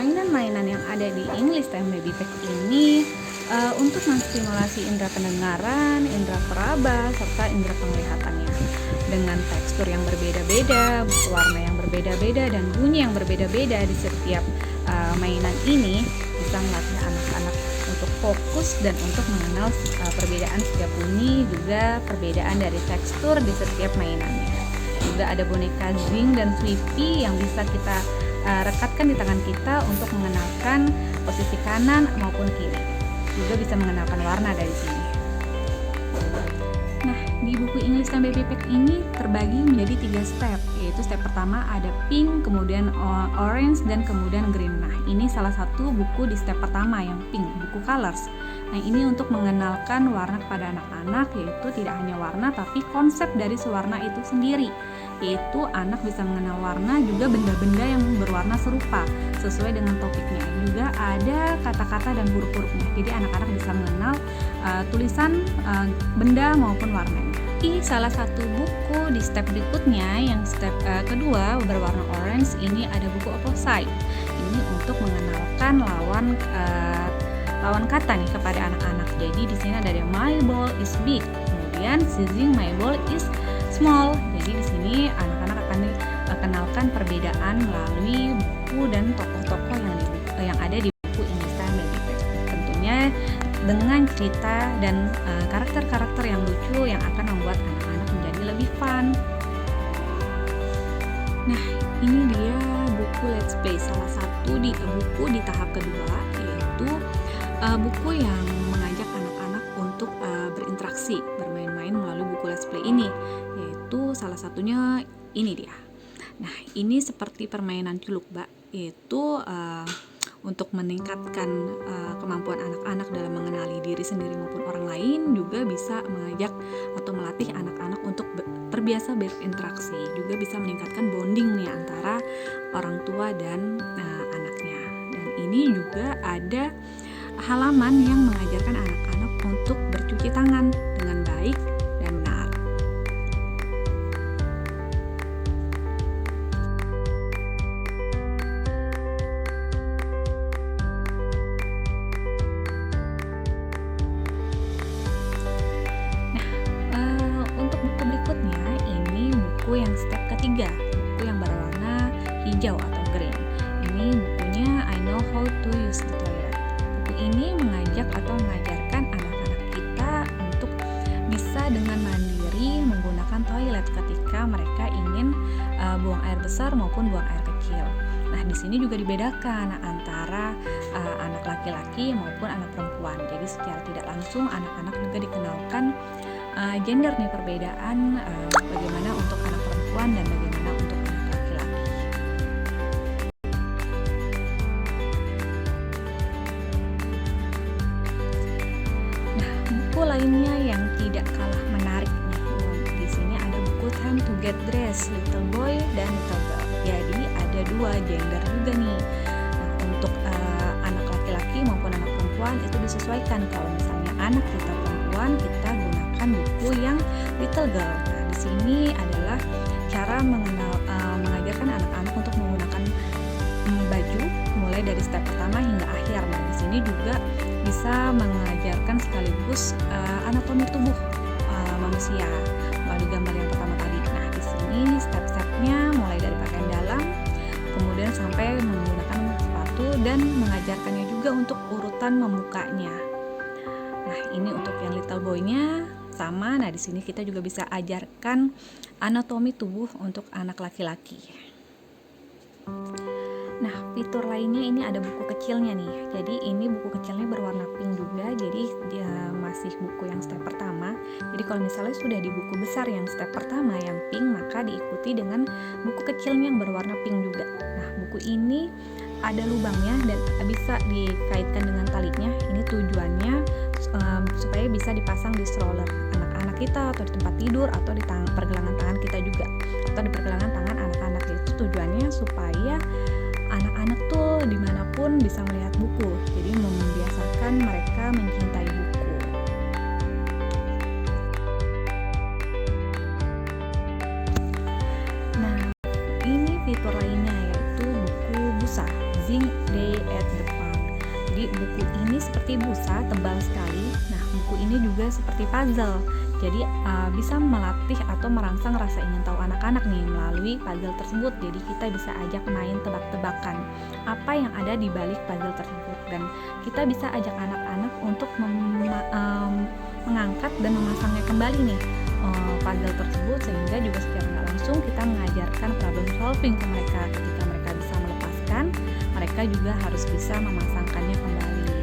mainan-mainan yang ada di English Time Baby Pack ini untuk menstimulasi indera pendengaran, indera peraba, serta indera penglihatannya. Dengan tekstur yang berbeda-beda, warna yang berbeda-beda, dan bunyi yang berbeda-beda di setiap mainan ini bisa melatih anak-anak untuk fokus dan untuk mengenal perbedaan setiap bunyi, juga perbedaan dari tekstur di setiap mainannya. Juga ada boneka Zing dan Sweepy yang bisa kita rekatkan di tangan kita untuk mengenalkan posisi kanan maupun kiri. Juga bisa mengenalkan warna dari sini. Nah, di buku English Time Baby Pack ini terbagi menjadi 3 step, yaitu step pertama ada pink, kemudian orange, dan kemudian green. Nah, ini salah satu buku di step pertama yang pink, buku colors. Nah, ini untuk mengenalkan warna kepada anak-anak, yaitu tidak hanya warna tapi konsep dari sewarna itu sendiri, yaitu anak bisa mengenal warna juga benda-benda yang berwarna serupa sesuai dengan topiknya. Juga ada kata-kata dan huruf-hurufnya, jadi anak-anak bisa mengenal tulisan benda maupun warnanya. Di salah satu buku di step berikutnya, yang step kedua berwarna orange, ini ada buku opposite. Ini untuk mengenalkan lawan kata nih kepada anak-anak. Jadi di sini ada my ball is big, kemudian seizing my ball is small. Jadi di sini anak-anak akan kenalkan perbedaan melalui buku dan tokoh-tokoh yang ada di buku English Time Baby Pack. Tentunya dengan cerita dan karakter-karakter yang lucu yang akan membuat anak-anak menjadi lebih fun. Nah, ini dia buku Let's Play, salah satu buku di tahap kedua, yaitu buku yang mengajak anak-anak untuk berinteraksi, bermain-main melalui buku Let's Play ini, yaitu salah satunya ini dia. Nah, ini seperti permainan culuk bak, yaitu untuk meningkatkan kemampuan anak-anak dalam mengenali diri sendiri maupun orang lain, juga bisa mengajak atau melatih anak-anak untuk terbiasa berinteraksi, juga bisa meningkatkan bonding nih antara orang tua dan anaknya. Dan ini juga ada halaman yang mengajarkan anak-anak untuk bercuci tangan dengan baik dan benar. Untuk buku berikutnya, ini buku yang step ketiga, buku yang berwarna hijau atau green. Ini bukunya I Know How to Use the Toilet. Buku ini mengajak atau mengajarkan anak-anak kita untuk bisa dengan mandiri menggunakan toilet ketika mereka ingin buang air besar maupun buang air kecil. Nah, di sini juga dibedakan antara anak laki-laki maupun anak perempuan. Jadi secara tidak langsung anak-anak juga dikenalkan gender nih, perbedaan bagaimana untuk anak perempuan dan bagaimana untuk anak laki-laki. Nah, buku lainnya yang tidak kalah menarik nih, di sini ada buku Time to Get Dressed, Little Boy dan Little Girl. Jadi ada dua gender juga nih. Nah, untuk anak laki-laki maupun anak perempuan itu disesuaikan. Kalau misalnya anak kita perempuan, kita gunakan buku yang Little Girl. Nah, di sini adalah cara mengajarkan anak-anak untuk menggunakan baju mulai dari step pertama hingga akhir. Nah, di sini juga bisa mengajarkan sekaligus anatomi tubuh manusia melalui gambar yang pertama tadi. Nah, di sini step-stepnya mulai dari pakaian dalam, kemudian sampai menggunakan sepatu, dan mengajarkannya juga untuk urutan membukanya. Nah, ini untuk yang Little Boy-nya sama. Nah, di sini kita juga bisa ajarkan anatomi tubuh untuk anak laki-laki. Nah, fitur lainnya ini ada buku kecilnya nih. Jadi ini buku kecilnya berwarna pink juga. Jadi dia masih buku yang step pertama. Jadi kalau misalnya sudah di buku besar yang step pertama yang pink, maka diikuti dengan buku kecilnya yang berwarna pink juga. Nah, buku ini ada lubangnya dan bisa dikaitkan dengan talinya. Ini tujuannya supaya bisa dipasang di stroller anak-anak kita, atau di tempat tidur, atau di pergelangan tangan kita juga, atau di pergelangan tangan anak-anak. Itu tujuannya supaya anak-anak tuh dimanapun bisa melihat buku, jadi membiasakan mereka mencintai buku. Nah, ini fitur lainnya yaitu buku busa Zing seperti busa, tebal sekali. Nah, buku ini juga seperti puzzle. Jadi bisa melatih atau merangsang rasa ingin tahu anak-anak nih melalui puzzle tersebut. Jadi kita bisa ajak main tebak-tebakan apa yang ada di balik puzzle tersebut, dan kita bisa ajak anak-anak untuk mengangkat dan memasangnya kembali nih puzzle tersebut, sehingga juga secara nggak langsung kita mengajarkan problem solving ke mereka. Ketika mereka bisa melepaskan, mereka juga harus bisa memasangkannya kembali.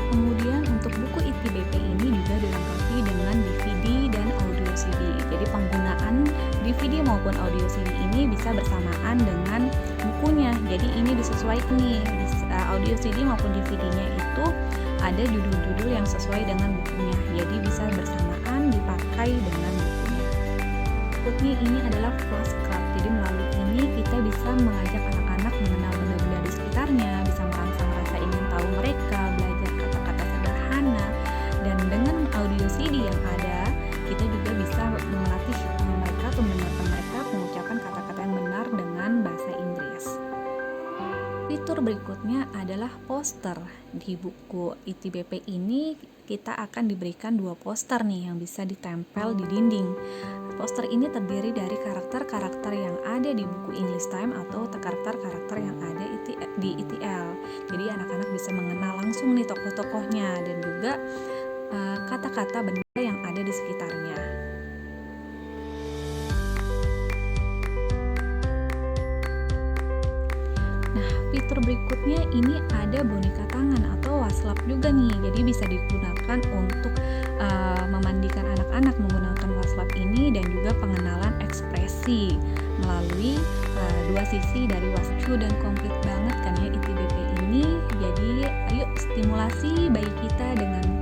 Kemudian untuk buku ITBP ini juga dilengkapi dengan DVD dan audio CD. Jadi penggunaan DVD maupun audio CD ini bisa bersamaan dengan bukunya. Jadi ini disesuaikan nih, audio CD maupun DVD-nya itu ada judul-judul yang sesuai dengan bukunya. Jadi bisa bersamaan dipakai dengan bukunya. Berikutnya ini adalah flashcard. Jadi melalui ini kita bisa mengajak anak-anak mengenal benda-benda di sekitarnya, bisa merangsang rasa ingin tahu mereka, belajar kata-kata sederhana, dan dengan audio CD yang ada, kita juga bisa melatih mereka atau mendengarkan mereka mengucapkan kata-kata yang benar dengan bahasa Inggris. Fitur berikutnya adalah poster. Di buku ITBP ini kita akan diberikan 2 poster nih yang bisa ditempel di dinding. Poster ini terdiri dari karakter-karakter yang ada di buku English Time atau karakter-karakter yang ada di ETL. Jadi anak-anak bisa mengenal langsung nih tokoh-tokohnya dan juga kata-kata benda yang ada di sekitarnya. Nah, fitur berikutnya ini ada boneka tangan atau waslap juga nih. Jadi bisa digunakan untuk memandikan anak-anak menggunakan waslap ini, dan juga pengenalan ekspresi melalui 2 sisi dari wascu dan komplit banget kan ya ITBP ini. Jadi ayo stimulasi bayi kita dengan